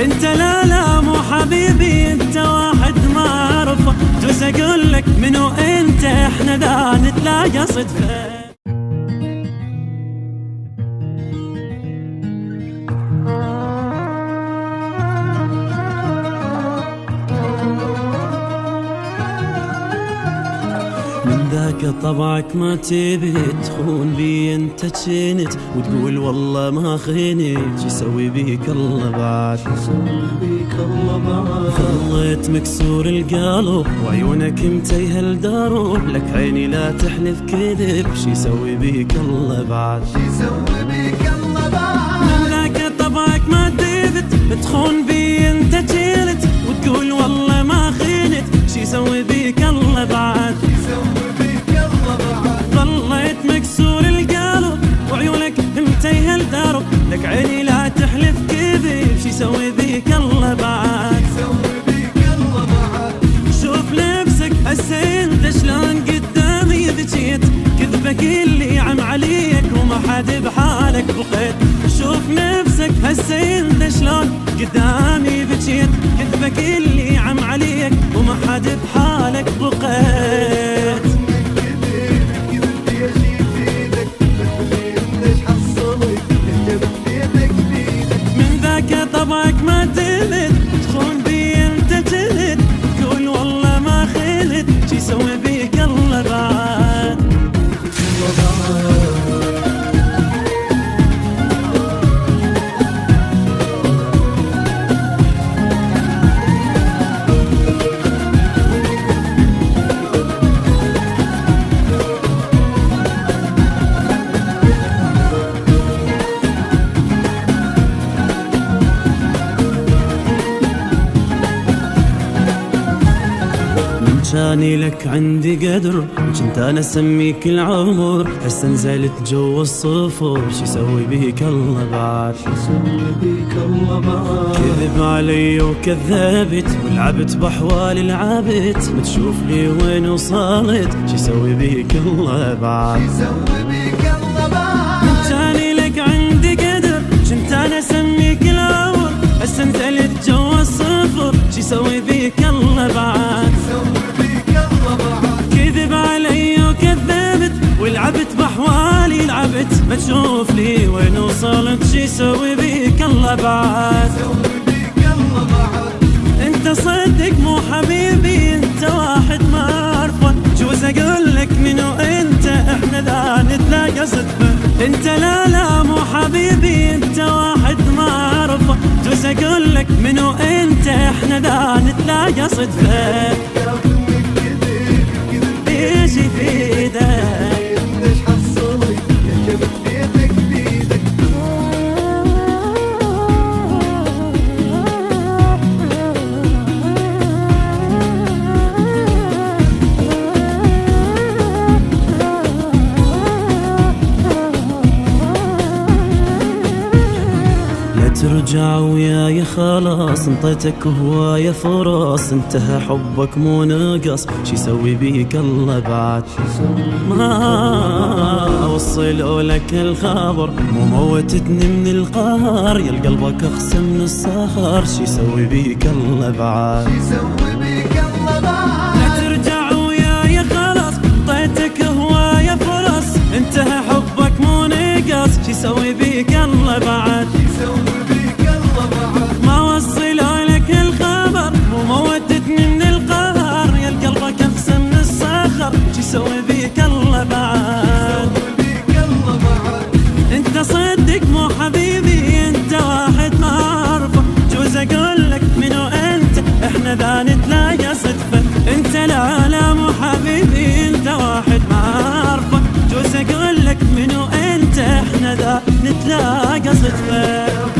انت لا مو حبيبي، انت واحد ما اعرفه. جوز اقول لك منو انت، احنا ذا نتلاقى صدفه. من ذاك طبعك ما تبي تخون بي، انت جنت وتقول والله ما خينت. شو يسوي بيك الله بعد، ظليت مكسور القلب وعيونك متيهه الدرب. لك عيني لا تحلف كذب، شو يسوي بيك الله بعد، من ذاك طبعك ما تبي تخون بي، انت جنت وتقول والله ما خينت. شو يسوي بيك الله بعد، ظليت مكسور القلب وعيونك متيهه الدرب. لك عيني لا تحلف كذب، شو يسوي بيك الله بعد. شوف نفسك هسه انت شلون قدامي ذجيت، كذبك اللي عم عليك وما حد بحالك بقيت. شوف نفسك هسه انت شلون قدامي بجيت، كذبك اللي عم عليك وما حد بحالك بقيت. طبعك ما تلد تخون بي، انت جلد تقول والله ما خلد. شو يسوي بيك الله بعد، كاني لك عندي قدر، كنت انا اسميك العمر. هسه نزلت جو الصفر، شو يسوي بيك الله بعد، كذب علي وكذبت ولعبت باحوالي لعبت. ما تشوف لي وين وصلت، شو يسوي بيك الله بعد، كاني لك عندي قدر، كنت انا اسميك العمر. هسه نزلت جو الصفر، شو يسوي بيك الله بعد، كذب علي وكذبت ولعبت باحوالي لعبت. ما تشوف لي وين وصلت، شو يسوي بيك الله بعد. انت صدق مو حبيبي، انت واحد ما اعرفه. جوز اقول لك منو انت، احنا ذا نتلاقى صدفه. انت لا مو حبيبي، انت واحد ما اعرفه. جوز اقول لك منو انت، احنا ذا نتلاقى صدفه. ايش يفيدك، ليش حصلي يا جبت بيتك بيدك. لا ترجع وياي خلاص، انطيتك هواية فرص. انتهى حبك مو نقص، شي يسوي بيك الله بعد. ما اوصل لك الخبر، مو موتتني من القهر. يا قلبك اخسم من السهر، شي يسوي بيك الله بعد. لا ترجع وياي خلاص، انطيتك هواية فرص. انتهى حبك مو نقص، شي يسوي بيك الله بعد. ما وصلوا لك الخبر، مو موتتني من القهر. يا قلبك اقسم من الصخر، شو يسوي بيك الله بعد. انت صدق مو حبيبي، انت واحد ما اعرفه. جوز اقول لك منو انت، احنا ذا نتلاقى صدفه. انت لا مو حبيبي، انت واحد ما اعرفه. جوز اقول لك منو انت، احنا ذا نتلاقى صدفه.